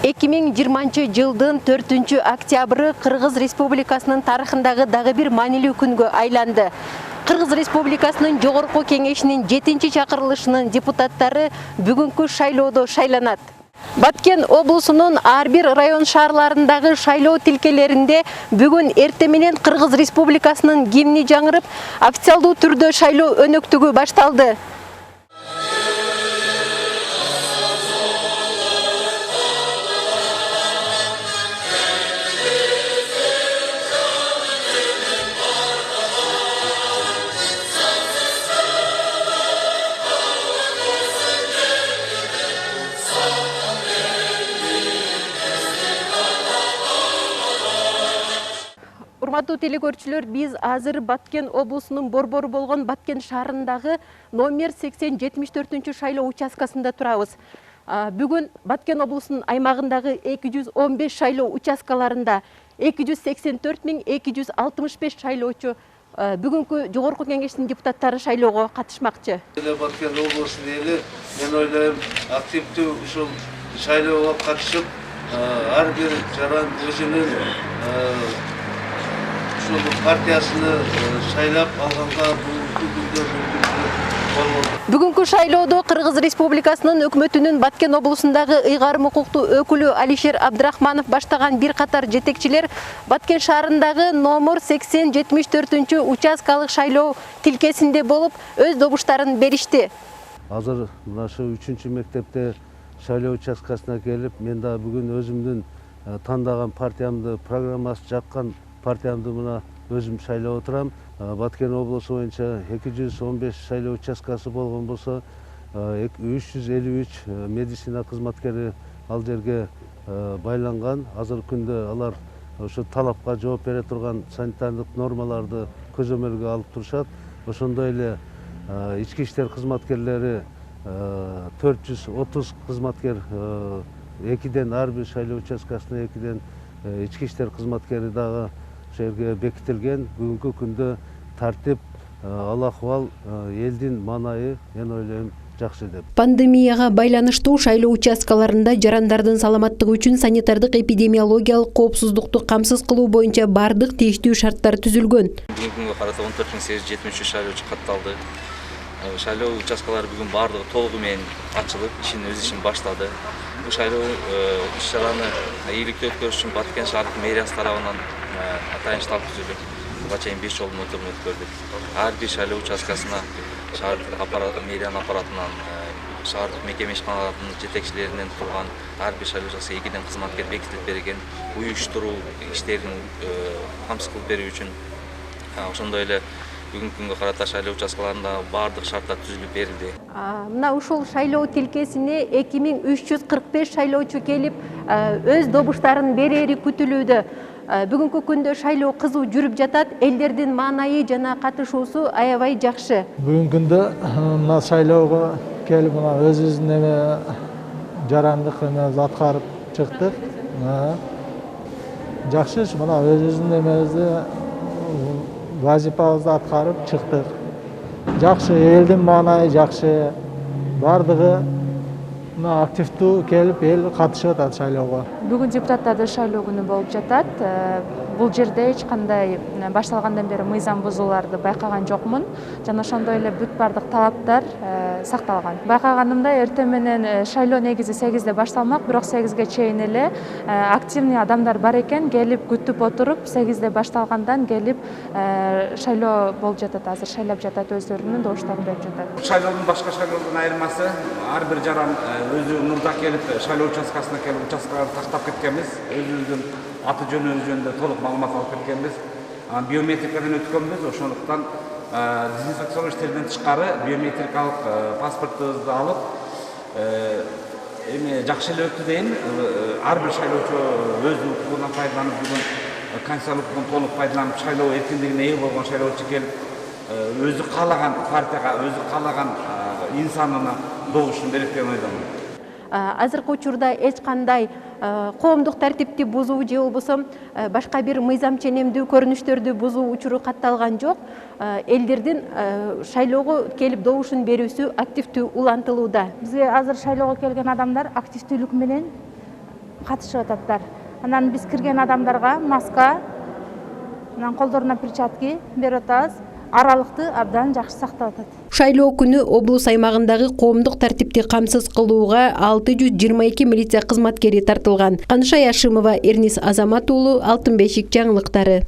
2020 жылдын 4-октябры Кыргыз Республикасынын тарыхындагы дагы бир маанилүү күнгө айланды. Кыргыз Республикасынын Жогорку Кеңешинин 7-чакырылышынын депутаттары бүгүнкү шайлоодо шайланат. Баткен облусунун ар бир район шаарларындагы шайлоо тилкелеринде бүгүн эрте менен Кыргыз Республикасынын гимни жаңырып, официалдуу түрдө шайлоо өнөктүгү башталды. Урматтуу телекөрүүчүлөр, биз азыр Баткен облусунун борбору болгон Баткен шаарындагы номер 8074 шайлоо участкасында турабыз. Бүгүн Баткен облусунун аймагындагы 215 шайлоо участкаларында 284.265 шайлоочу бүгүнкү Жогорку Кеңештин депутаттары шайлоого катышмакчы. Баткен облусунун эли, мен ойлойм, активдүү ушул шайлоого катышып, ар бир жаран өзүнүн партиясыны шайлап алганга бүгүнкү шайлоодо Кыргыз Республикасынын өкмөтүнүн Баткен облусундагы ыйгарым укуктуу өкүлү Алишер Абдрахманов баштаган бир катар жетекчилер Баткен шаарындагы номер 8074 участкалык шайлоо тилкесинде болуп, өз добуштарын беришти. Азыр мына ушу 3-мектепте шайлоо участкасына келип, мен да бүгүн өзүмдүн тандаган партиямды, программасы жаккан партиямды мына өзүм шайлап отурам. Баткен облусу боюнча 215 шайлоо участкасы болгон болсо, 353 медицина кызматкери ал жерге байланган. Азыркы күндө алар ошо талапка жооп бере турган санитардык нормаларды көзөмөлгө алып турушат. Ошондой эле ички иштер кызматкерлери 430 кызматкер экиден ар бир шайлоо участкасына экиден ички иштер кызматкери дагы жерге бекитилген. Бүгүнкү күндө тартип, ал акыбал элдин маанайы, мен ойлойм, жакшы деп. Пандемияга байланыштуу шайлоо участкаларында жарандардын саламаттыгы үчүн санитардык эпидемиологиялык коопсуздукту камсыз кылуу боюнча бардык тийиштүү шарттар түзүлгөн. Бүгүнкү күнгө карата 14.873 шайлоочу катталды. Шайлоо участкалары бүгүн бардыгы толугу менен ачылып, өз ишин баштады. Бул шайлоо иш-чараны ийгиликтүү өткөрүш үчүн Баткен шаардык мэриясы тарабынан атайын штаб түзүлүп, буга чейин 5 жолу отурум өткөрдүк. Ар бир шайлоо участкасына шаардык мэриянын аппаратынан, шаардык мекеме ишканаларынын жетекчилеринен турган ар бир шайлоо участкасына экиден кызматкер бекитилип берилген. Уюштуруу иштерин камсыз кылып берүү үчүн ошондой эле бүгүнкү күнгө карата шайлоо участкаларында бардык шарттар түзүлүп берилди. Мына ушул шайлоо тилкесине 2345 шайлоочу келип, өз добуштарын берери күтүлүүдө. Бүгүнкү күндө шайлоо кызуу жүрүп жатат. Элдердин маанайы жана катышуусу аябай жакшы. Бүгүнкү күндө мына шайлоого келип, мына өзүбүздүн жарандык аткарып чыктык. Жакшы, мына өзүбүздүн вазипабызды аткарып чыктык. Жакшы, элдин маанайы жакшы. Бардыгы активдүү келип, эл катышып атат шайлоого. Бүгүн депутаттардын шайлоо күнү болуп жатат. Бул жерде эч кандай башталгандан бери мыйзам бузууларды байкаган жокмун. Жана ошондой эле бүт бардык талаптар сакталган. Байкаганымда эртең менен шайлоо негизи 8-де башталмак, бирок 8-ге чейин эле активный адамдар бар экен, келип күтүп отуруп, 8-де башталгандан келип шайлоо болуп жатат. Азыр шайлап жатат, өздөрүнүн добуштарын берип жатат. Шайлоодун башка шайлоодон айырмасы, ар бир жаран өзү мурда келип шайлоо участкасына келип участкаларды тактап кеткенбиз. Өзүбүздүн аты жөнүбүз жөнүндө толук маалымат алып кеткенбиз. Биометрикадан өткөнбүз, ошондуктан дезинфекциялоо иштеринен тышкары биометрикалык паспортубузду алып, эми жакшы эле өттү дейм. Ар бир шайлоочу өз укугунан пайдаланып, бүгүн конституциялык укугун толук пайдаланып, шайлоо эркиндигине ээ болгон шайлоочу келип, өзү каалаган партияга, өзү каалаган инсанына добушун берет деп ойлойм. Азыркы учурда эч кандай коомдук тартипти бузуу же болбосо башка бир мыйзам ченемдүү көрүнүштөрдү бузуу учуру катталган жок. Элдердин шайлоого келип добушун берүүсү активдүү улантылууда. Бизге азыр шайлоого келген адамдар активдүүлүк менен катышып ататтар. Анан биз кирген адамдарга маска, анан колдоруна перчатки берип атабыз. Аралыкты абдан жакшы сактап атат. Шайлоо күнү облус аймагындагы коомдук тартипти камсыз кылууга 622 милиция кызматкери тартылган. Канышай Ашимова, Эрнис Азамат уулу, Алтын бешик жаңылыктары.